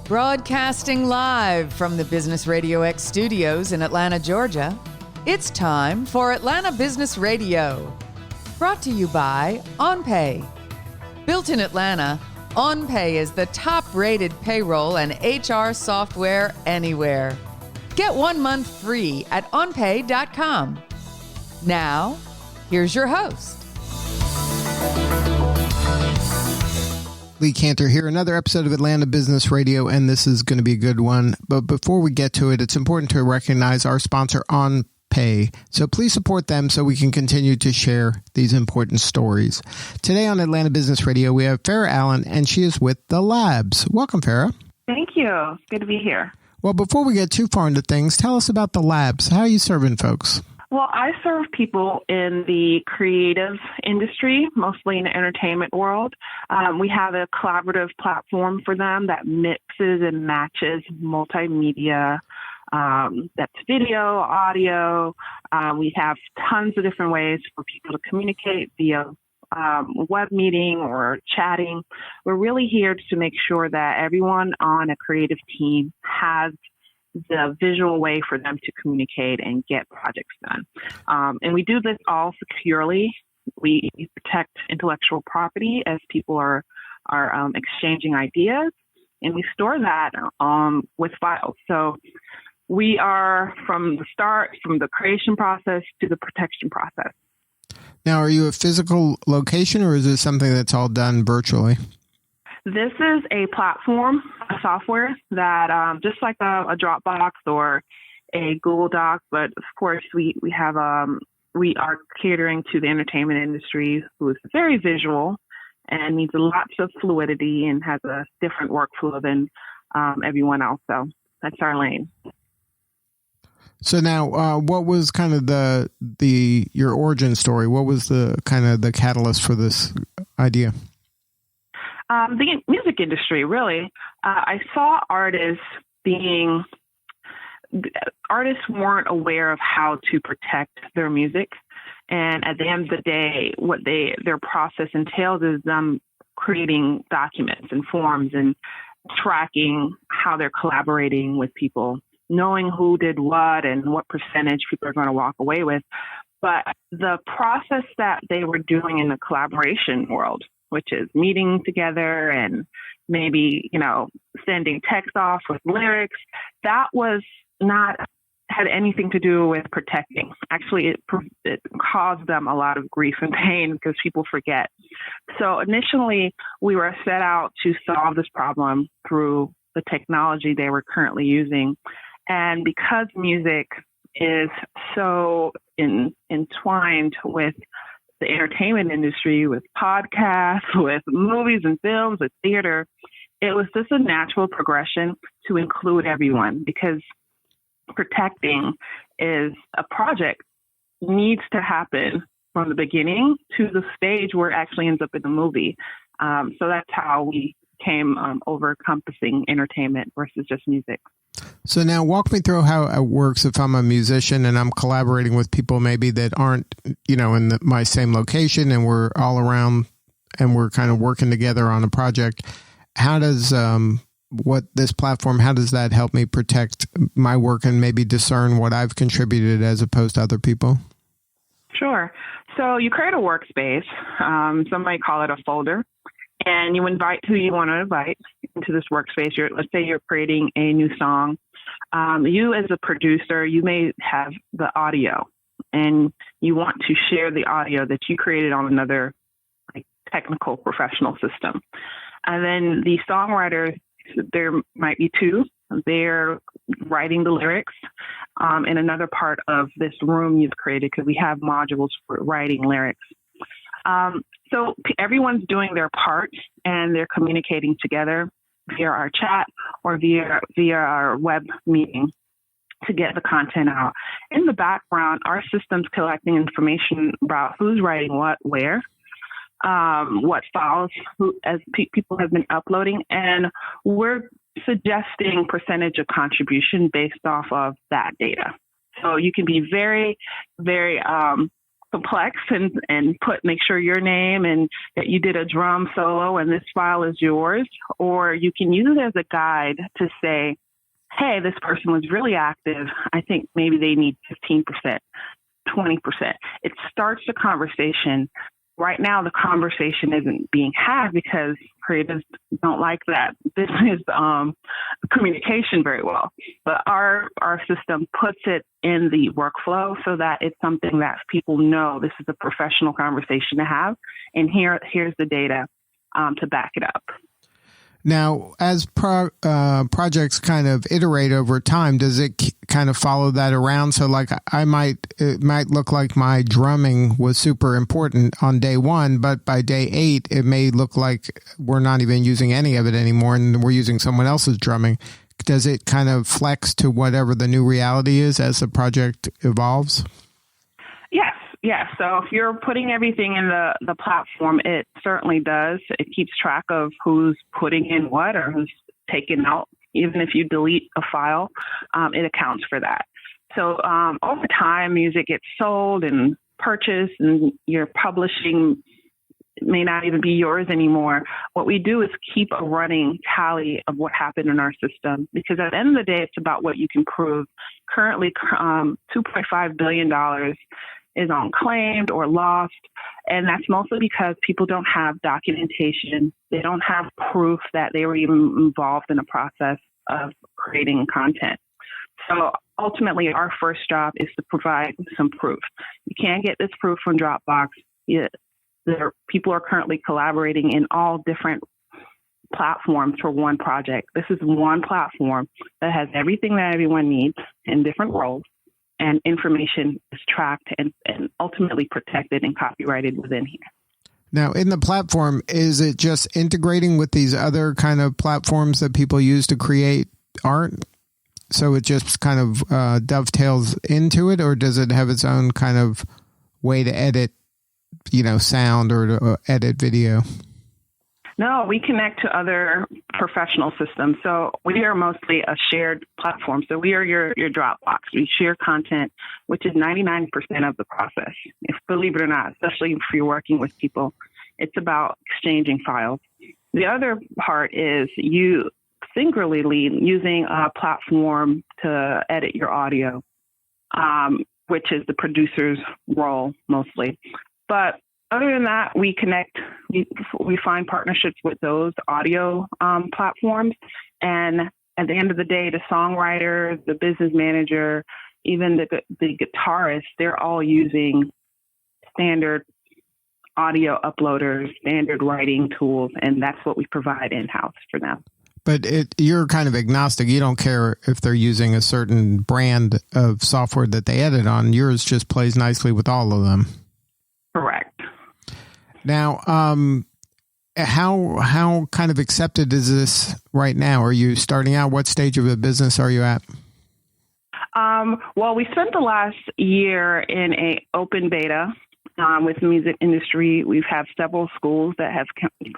Broadcasting live from the Business RadioX studios in Atlanta, Georgia, it's time for Atlanta Business Radio. Brought to you by OnPay. Built in Atlanta, OnPay is the top-rated payroll and HR software anywhere. Get 1 month free at onpay.com. Now, here's your host. Lee Cantor here, another episode of Atlanta Business Radio, and this is going to be a good one. But before we get to it, it's important to recognize our sponsor, OnPay. So please support them so we can continue to share these important stories. Today on Atlanta Business Radio, we have Farah Allen, and she is with the Labz. Welcome, Farah. Thank you. It's good to be here. Well, before we get too far into things, tell us about the Labz. How are you serving folks? Well, I serve people in the creative industry, mostly in the entertainment world. We have a collaborative platform for them that mixes and matches multimedia. That's video, audio. We have tons of different ways for people to communicate via web meeting or chatting. We're really here to make sure that everyone on a creative team has the visual way for them to communicate and get projects done. And we do this all securely. We protect intellectual property as people are exchanging ideas, and we store that with files. So we are from the start, from the creation process to the protection process. Now, are you a physical location, or is it something that's all done virtually? This is a platform, a software that just like a Dropbox or a Google Doc, but of course we are catering to the entertainment industry, who is very visual and needs lots of fluidity and has a different workflow than everyone else. So that's our lane. So now, what was kind of your origin story? What was the kind of the catalyst for this idea? The music industry, really. I saw artists weren't aware of how to protect their music. And at the end of the day, what their process entails is them creating documents and forms and tracking how they're collaborating with people, knowing who did what and what percentage people are going to walk away with. But the process that they were doing in the collaboration world, which is meeting together and maybe, sending text off with lyrics, that was not had anything to do with protecting. Actually, it caused them a lot of grief and pain because people forget. So initially, we were set out to solve this problem through the technology they were currently using. And because music is so entwined with the entertainment industry, with podcasts, with movies and films, with theater, it was just a natural progression to include everyone, because protecting is a project needs to happen from the beginning to the stage where it actually ends up in the movie. So that's how we came over encompassing entertainment versus just music. So now walk me through how it works if I'm a musician and I'm collaborating with people maybe that aren't, in my same location, and we're all around and we're kind of working together on a project. How does this platform, how does that help me protect my work and maybe discern what I've contributed as opposed to other people? Sure. So you create a workspace. Some might call it a folder. And you invite who you want to invite into this workspace. Let's say you're creating a new song. You as a producer, you may have the audio, and you want to share the audio that you created on another technical professional system. And then the songwriters, there might be two. They're writing the lyrics in another part of this room you've created, because we have modules for writing lyrics. So everyone's doing their part, and they're communicating together via our chat or via our web meeting to get the content out. In the background, our system's collecting information about who's writing what, where, what files, people have been uploading, and we're suggesting percentage of contribution based off of that data. So you can be very, very complex and make sure your name and that you did a drum solo and this file is yours. Or you can use it as a guide to say, hey, this person was really active. I think maybe they need 15%, 20%. It starts the conversation. Right now, the conversation isn't being had because creatives don't like that business communication very well. But our system puts it in the workflow so that it's something that people know this is a professional conversation to have. And here's the data to back it up. Now, as projects kind of iterate over time, does it kind of follow that around? So like it might look like my drumming was super important on day 1, but by day 8, it may look like we're not even using any of it anymore and we're using someone else's drumming. Does it kind of flex to whatever the new reality is as the project evolves? Yes. Yeah, so if you're putting everything in the platform, it certainly does. It keeps track of who's putting in what or who's taken out. Even if you delete a file, it accounts for that. So over time, music gets sold and purchased and your publishing may not even be yours anymore. What we do is keep a running tally of what happened in our system because at the end of the day, it's about what you can prove. Currently, $2.5 billion is unclaimed or lost. And that's mostly because people don't have documentation. They don't have proof that they were even involved in the process of creating content. So ultimately, our first job is to provide some proof. You can't get this proof from Dropbox. People are currently collaborating in all different platforms for one project. This is one platform that has everything that everyone needs in different roles. And information is tracked and ultimately protected and copyrighted within here. Now, in the platform, is it just integrating with these other kind of platforms that people use to create art? So it just kind of dovetails into it, or does it have its own kind of way to edit, sound or to edit video? No, we connect to other professional systems. So we are mostly a shared platform. So we are your Dropbox. We share content, which is 99% of the process. Believe it or not, especially if you're working with people, it's about exchanging files. The other part is you synchronously using a platform to edit your audio, which is the producer's role mostly. But other than that, we connect, we find partnerships with those audio platforms. And at the end of the day, the songwriter, the business manager, even the guitarist, they're all using standard audio uploaders, standard writing tools, and that's what we provide in-house for them. But you're kind of agnostic. You don't care if they're using a certain brand of software that they edit on. Yours just plays nicely with all of them. Correct. Now, how kind of accepted is this right now? Are you starting out? What stage of the business are you at? Well, we spent the last year in a open beta with the music industry. We've had several schools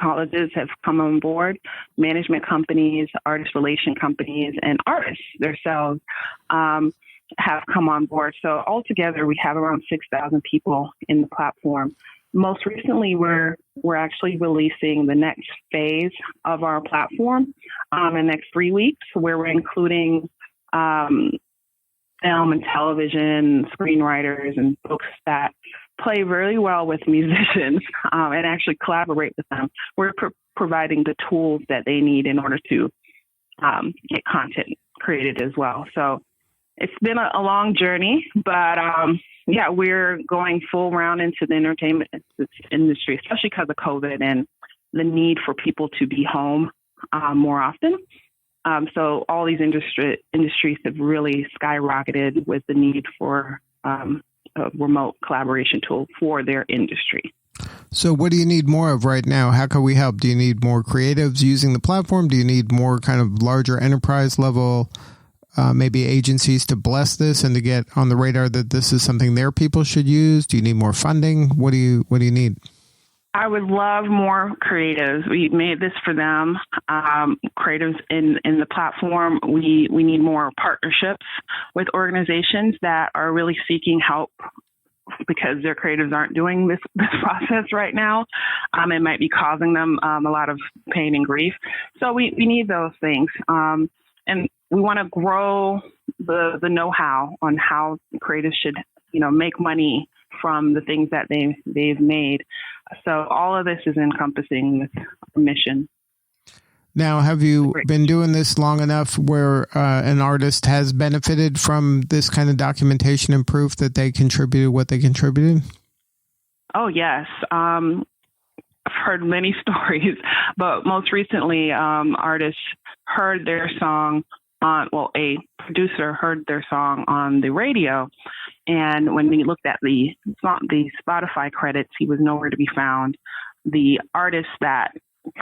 colleges have come on board, management companies, artist relation companies, and artists themselves have come on board. So altogether, we have around 6,000 people in the platform. Most recently, we're actually releasing the next phase of our platform in the next 3 weeks, where we're including film and television screenwriters and folks that play really well with musicians and actually collaborate with them. We're providing the tools that they need in order to get content created as well. So it's been a long journey, but we're going full round into the entertainment industry, especially because of COVID and the need for people to be home more often. So all these industries have really skyrocketed with the need for a remote collaboration tool for their industry. So what do you need more of right now? How can we help? Do you need more creatives using the platform? Do you need more kind of larger enterprise level maybe agencies to bless this and to get on the radar that this is something their people should use? Do you need more funding? What do you need? I would love more creatives. We made this for them. Creatives in the platform. We need more partnerships with organizations that are really seeking help because their creatives aren't doing this process right now. It might be causing them a lot of pain and grief. So we need those things. And we want to grow the know-how on how creatives should, make money from the things that they've made. So all of this is encompassing this mission. Now, have you been doing this long enough where an artist has benefited from this kind of documentation and proof that they contributed what they contributed? Oh, yes. I've heard many stories, but most recently, artists heard their song a producer heard their song on the radio. And when he looked at the Spotify credits, he was nowhere to be found. The artist that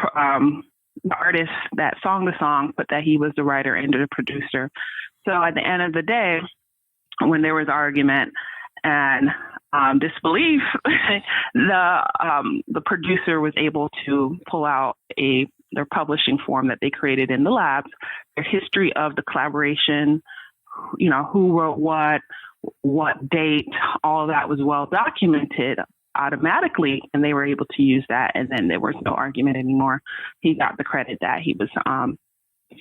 sung the song put that he was the writer and the producer. So at the end of the day, when there was argument and disbelief, the producer was able to pull out their publishing form that they created in the Labz, their history of the collaboration, who wrote what date, all of that was well documented automatically, and they were able to use that, and then there was no argument anymore. He got the credit that he was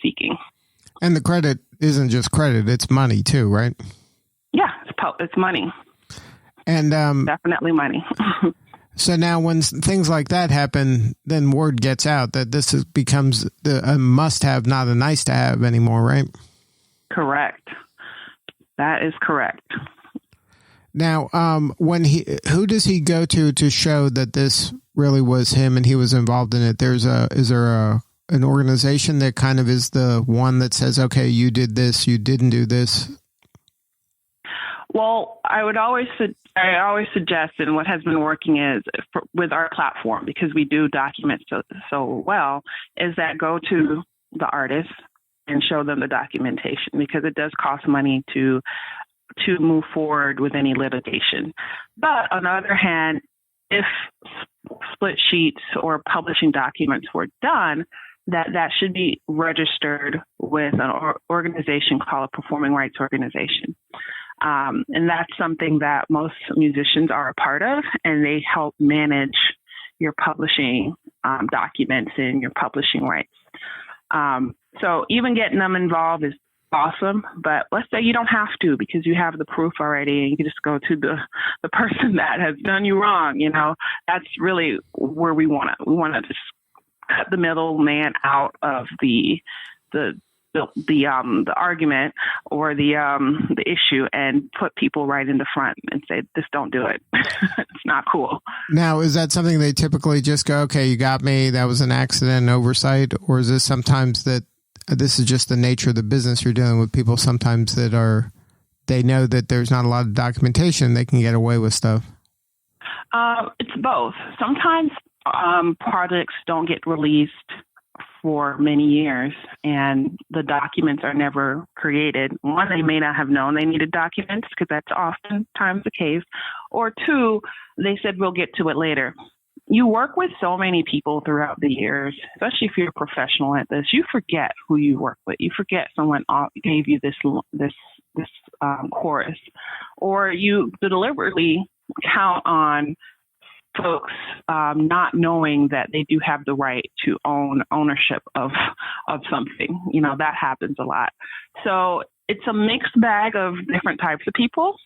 seeking. And the credit isn't just credit, it's money too, right? Yeah, it's money. And definitely money. So now when things like that happen, then word gets out that this becomes a must-have, not a nice-to-have anymore, right? Correct. That is correct. Now, who does he go to show that this really was him and he was involved in it? Is there an organization that kind of is the one that says, okay, you did this, you didn't do this? Well, I always suggest, and what has been working is with our platform, because we do document so well, is that go to the artist and show them the documentation, because it does cost money to move forward with any litigation. But on the other hand, if split sheets or publishing documents were done, that should be registered with an organization called a performing rights organization. And that's something that most musicians are a part of, and they help manage your publishing documents and your publishing rights. So even getting them involved is awesome, but let's say you don't have to, because you have the proof already, and you can just go to the person that has done you wrong. That's really where we want to just cut the middleman out of the argument or the issue, and put people right in the front and say, just don't do it. It's not cool. Now, is that something they typically just go, okay, you got me, that was an accident, an oversight? Or is this sometimes that this is just the nature of the business? You're dealing with people sometimes that they know that there's not a lot of documentation, they can get away with stuff? It's both. Sometimes projects don't get released for many years, and the documents are never created. One, they may not have known they needed documents, because that's oftentimes the case. Or two, they said, we'll get to it later. You work with so many people throughout the years, especially if you're a professional at this, you forget who you work with. You forget someone gave you this chorus, or you deliberately count on folks not knowing that they do have the right to ownership of something. That happens a lot. So it's a mixed bag of different types of people.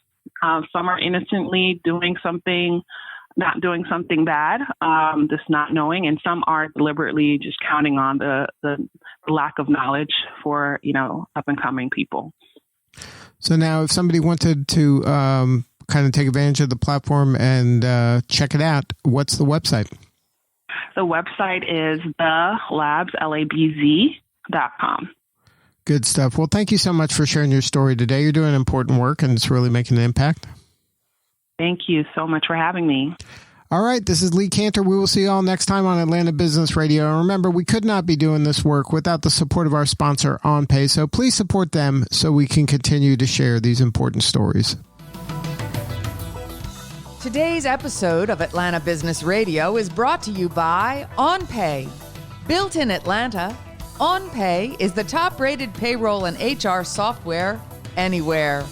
Some are innocently doing something, not doing something bad, just not knowing, and some are deliberately just counting on the lack of knowledge for up and coming people. So now, if somebody wanted to kind of take advantage of the platform and check it out, what's the website? The website is Labz.com. Good stuff. Well, thank you so much for sharing your story today. You're doing important work, and it's really making an impact. Thank you so much for having me. All right, this is Lee Cantor. We will see you all next time on Atlanta Business Radio. And remember, we could not be doing this work without the support of our sponsor, OnPay. So please support them so we can continue to share these important stories. Today's episode of Atlanta Business Radio is brought to you by OnPay. Built in Atlanta, OnPay is the top-rated payroll and HR software anywhere.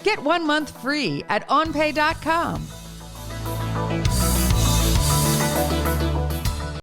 Get 1 month free at onpay.com.